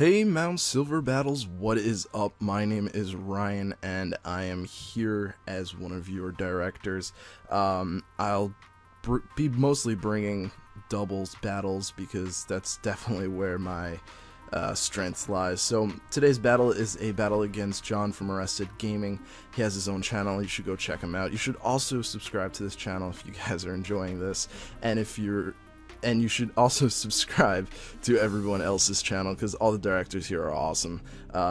Hey Mount Silver Battles, what is up? My name is Ryan and I am here as one of your directors. I'll be mostly bringing doubles battles because that's definitely where my strength lies. So today's battle is a battle against John from Arrested Gaming. He has his own channel. You should go check him out. You should also subscribe to this channel if you guys are enjoying this, and you should also subscribe to everyone else's channel because all the directors here are awesome.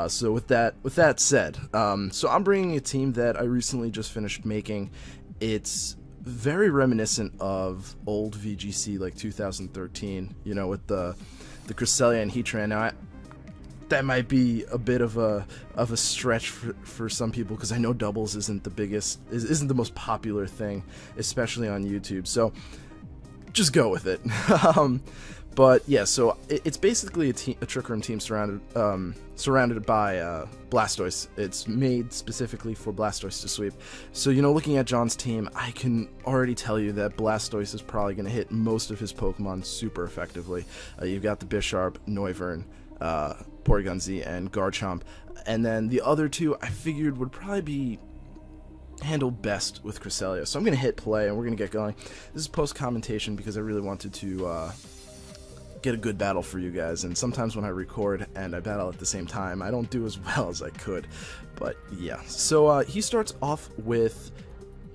So with that said, so I'm bringing a team that I recently just finished making. It's very reminiscent of old VGC like 2013, you know, with the Cresselia and Heatran. Now that might be a bit of a stretch for some people because I know doubles isn't the most popular thing, especially on YouTube. So just go with it. But yeah, so it's basically a Trick Room team surrounded by Blastoise. It's made specifically for Blastoise to sweep. So, you know, looking at John's team, I can already tell you that Blastoise is probably going to hit most of his Pokemon super effectively. You've got the Bisharp, Noivern, Porygon-z, and Garchomp. And then the other two I figured would probably be handled best with Cresselia. So I'm going to hit play and we're going to get going. This is post-commentation because I really wanted to get a good battle for you guys, and sometimes when I record and I battle at the same time, I don't do as well as I could. But yeah, so he starts off with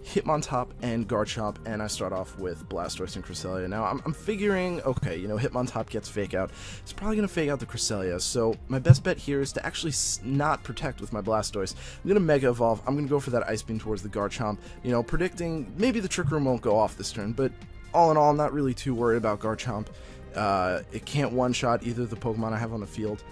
Hitmontop and Garchomp, and I start off with Blastoise and Cresselia. Now, I'm figuring, okay, you know, Hitmontop gets Fake Out. It's probably going to Fake Out the Cresselia, so my best bet here is to actually not protect with my Blastoise. I'm going to Mega Evolve. I'm going to go for that Ice Beam towards the Garchomp, you know, predicting maybe the Trick Room won't go off this turn, but all in all, I'm not really too worried about Garchomp. It can't one-shot either of the Pokemon I have on the field.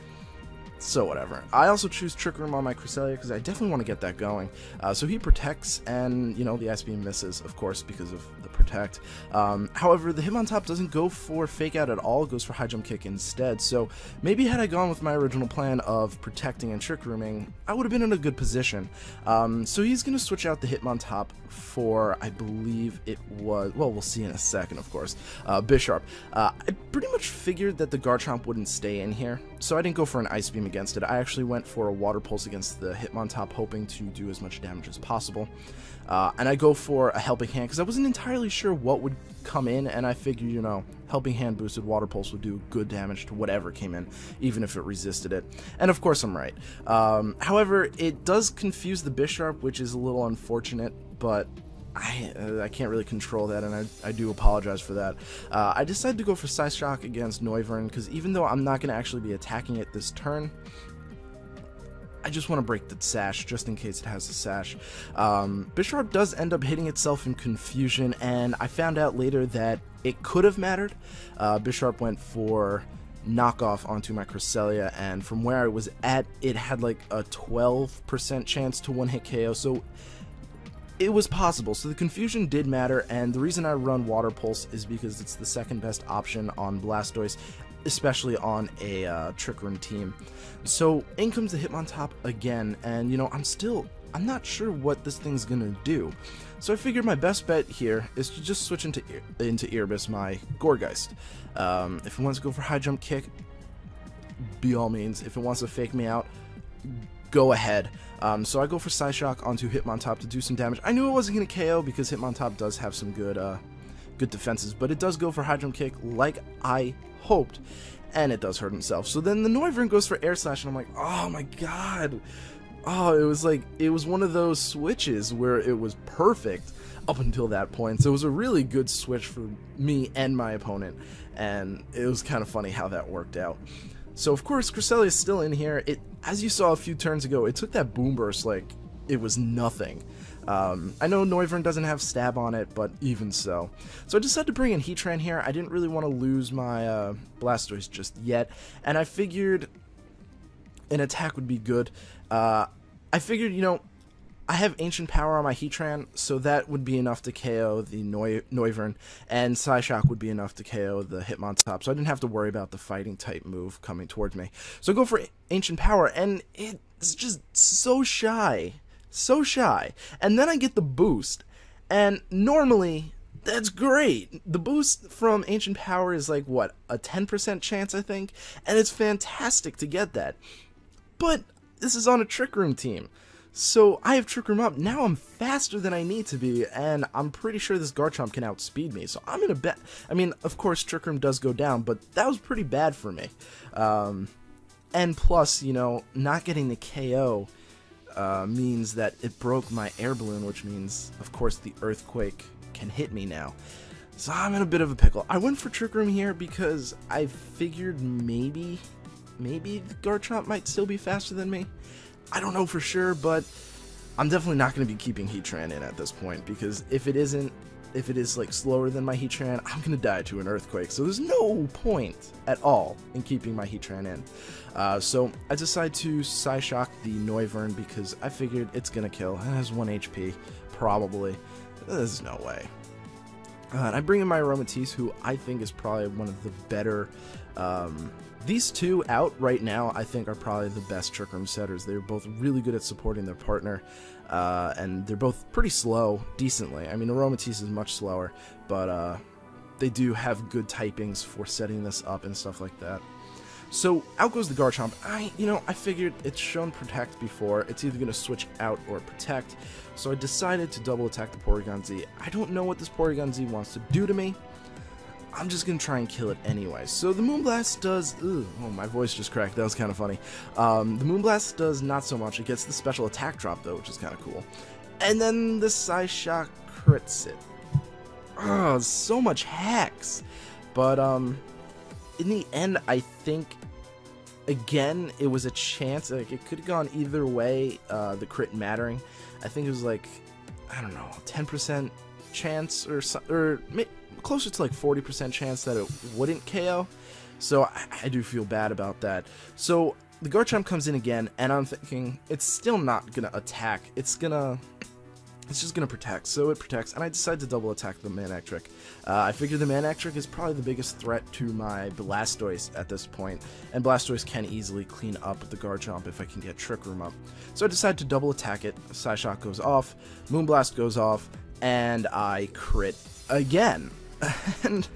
So whatever. I also choose Trick Room on my Cresselia because I definitely want to get that going. So he protects, and you know, the Ice Beam misses, of course, because of the protect. However, the Hitmontop doesn't go for Fake Out at all, it goes for High Jump Kick instead. So maybe had I gone with my original plan of protecting and Trick Rooming, I would have been in a good position. So he's going to switch out the Hitmontop for, I believe it was, well, we'll see in a second, of course, Bisharp. I pretty much figured that the Garchomp wouldn't stay in here, so I didn't go for an Ice Beam against it. I actually went for a Water Pulse against the Hitmontop, hoping to do as much damage as possible. And I go for a Helping Hand because I wasn't entirely sure what would come in, and I figured, you know, Helping Hand boosted Water Pulse would do good damage to whatever came in, even if it resisted it. And of course I'm right. However, it does confuse the Bisharp, which is a little unfortunate, but I can't really control that, and I do apologize for that. I decided to go for Psyshock against Noivern because even though I'm not going to actually be attacking it this turn, I just want to break the Sash just in case it has a Sash. Bisharp does end up hitting itself in confusion, and I found out later that it could have mattered. Bisharp went for knockoff onto my Cresselia, and from where I was at, it had like a 12% chance to one-hit KO, so it was possible. So the confusion did matter, and the reason I run Water Pulse is because it's the second best option on Blastoise, especially on a Trick Room team. So in comes the Hitmontop again, and you know, I'm not sure what this thing's gonna do. So I figured my best bet here is to just switch into Erebus, my Gourgeist. If it wants to go for High Jump Kick, by all means. If it wants to fake me out, go ahead. So I go for Psyshock onto Hitmontop to do some damage. I knew it wasn't going to KO because Hitmontop does have some good defenses, but it does go for High Jump Kick like I hoped, and it does hurt himself. So then the Noivern goes for Air Slash, and I'm like, oh my god. Oh, it was one of those switches where it was perfect up until that point. So it was a really good switch for me and my opponent, and it was kind of funny how that worked out. So of course Cresselia is still in here. As you saw a few turns ago, it took that Boom Burst like it was nothing. I know Noivern doesn't have stab on it, but even so. So I decided to bring in Heatran here. I didn't really want to lose my Blastoise just yet, and I figured an attack would be good. I figured, you know, I have Ancient Power on my Heatran, so that would be enough to KO the Noivern, and Psyshock would be enough to KO the Hitmontop, so I didn't have to worry about the fighting type move coming towards me. So I go for Ancient Power, and it's just so shy. So shy. And then I get the boost, and normally That's great. The boost from Ancient Power is like, what, a 10% chance, I think? And it's fantastic to get that. But this is on a Trick Room team. So I have Trick Room up. Now I'm faster than I need to be, and I'm pretty sure this Garchomp can outspeed me. So I'm gonna bet. I mean, of course, Trick Room does go down, but that was pretty bad for me. And plus, you know, not getting the KO means that it broke my air balloon, which means, of course, the Earthquake can hit me now. So I'm in a bit of a pickle. I went for Trick Room here because I figured maybe the Garchomp might still be faster than me. I don't know for sure, but I'm definitely not going to be keeping Heatran in at this point, because if it is like slower than my Heatran, I'm going to die to an Earthquake. So there's no point at all in keeping my Heatran in. So I decided to Psyshock the Noivern because I figured it's going to kill. It has 1 HP, probably. There's no way. And I bring in my Aromatisse, who I think is probably one of the better... these two out right now, I think, are probably the best Trick Room setters. They're both really good at supporting their partner, and they're both pretty slow, decently. I mean, Aromatisse is much slower, but they do have good typings for setting this up and stuff like that. So out goes the Garchomp. I figured it's shown Protect before. It's either going to switch out or Protect, so I decided to double attack the Porygon-Z. I don't know what this Porygon-Z wants to do to me. I'm just going to try and kill it anyway. So the Moonblast does... oh, my voice just cracked. That was kind of funny. The Moonblast does not so much. It gets the special attack drop, though, which is kind of cool. And then the Psyshock crits it. Oh, so much hacks. But, in the end, I think, again, it was a chance. Like, it could have gone either way, the crit mattering. I think it was like, I don't know, 10% chance or closer to like 40% chance that it wouldn't KO. So I do feel bad about that. So the Garchomp comes in again, and I'm thinking it's still not gonna attack. It's just gonna protect. So it protects, and I decide to double attack the Manectric. I figure the Manectric is probably the biggest threat to my Blastoise at this point, and Blastoise can easily clean up the Garchomp if I can get Trick Room up. So I decide to double attack it. Psyshock goes off, Moonblast goes off, and I crit again. And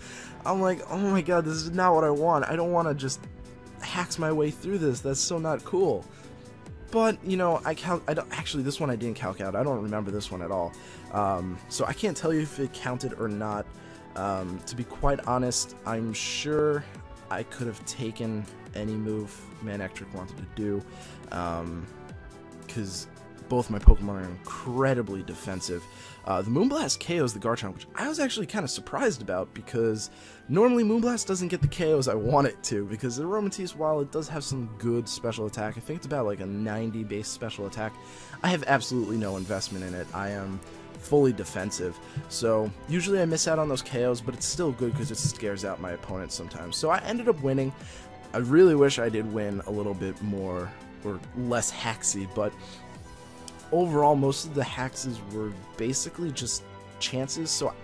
I'm like, oh my god, this is not what I want. I don't want to just hacks my way through this. That's so not cool. But, you know, actually, this one I didn't calc out. I don't remember this one at all. So I can't tell you if it counted or not. To be quite honest, I'm sure I could have taken any move Manectric wanted to do. Because both my Pokemon are incredibly defensive. The Moonblast KOs the Garchomp, which I was actually kind of surprised about, because normally Moonblast doesn't get the KOs I want it to, because the Aromatisse, while it does have some good special attack, I think it's about like a 90 base special attack, I have absolutely no investment in it. I am fully defensive, so usually I miss out on those KOs, but it's still good because it scares out my opponents sometimes. So I ended up winning. I really wish I did win a little bit more, or less hacksy, but overall, most of the haxes were basically just chances, so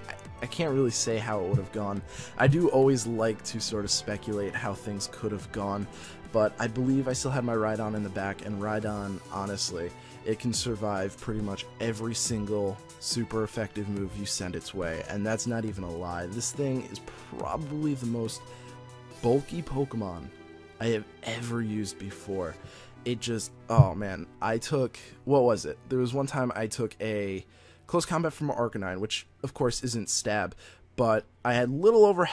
I can't really say how it would have gone. I do always like to sort of speculate how things could have gone, but I believe I still had my Rhydon in the back, and Rhydon, honestly, it can survive pretty much every single super effective move you send its way, and that's not even a lie. This thing is probably the most bulky Pokemon I have ever used before. It just, oh man, I took, what was it? There was one time I took a close combat from Arcanine, which of course isn't stab, but I had little over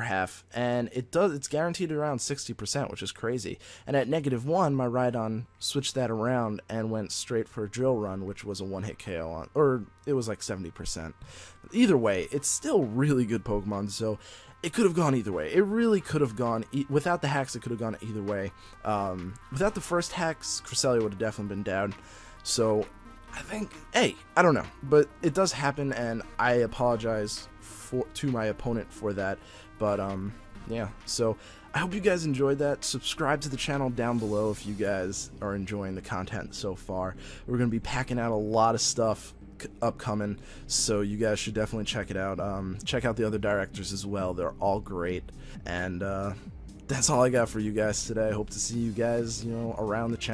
half, and it's guaranteed around 60%, which is crazy. And at -1, my Rhydon switched that around and went straight for a Drill Run, which was a one-hit KO on, or it was like 70%. Either way, it's still really good Pokemon, so it could have gone either way. It really could have gone, without the hacks, it could have gone either way. Without the first hacks, Cresselia would have definitely been down. So, I think, hey, I don't know. But it does happen, and I apologize to my opponent for that. But, yeah. So, I hope you guys enjoyed that. Subscribe to the channel down below if you guys are enjoying the content so far. We're going to be packing out a lot of stuff upcoming, so you guys should definitely check it out. Check out the other directors as well. They're all great. And that's all I got for you guys today. I hope to see you guys, around the channel.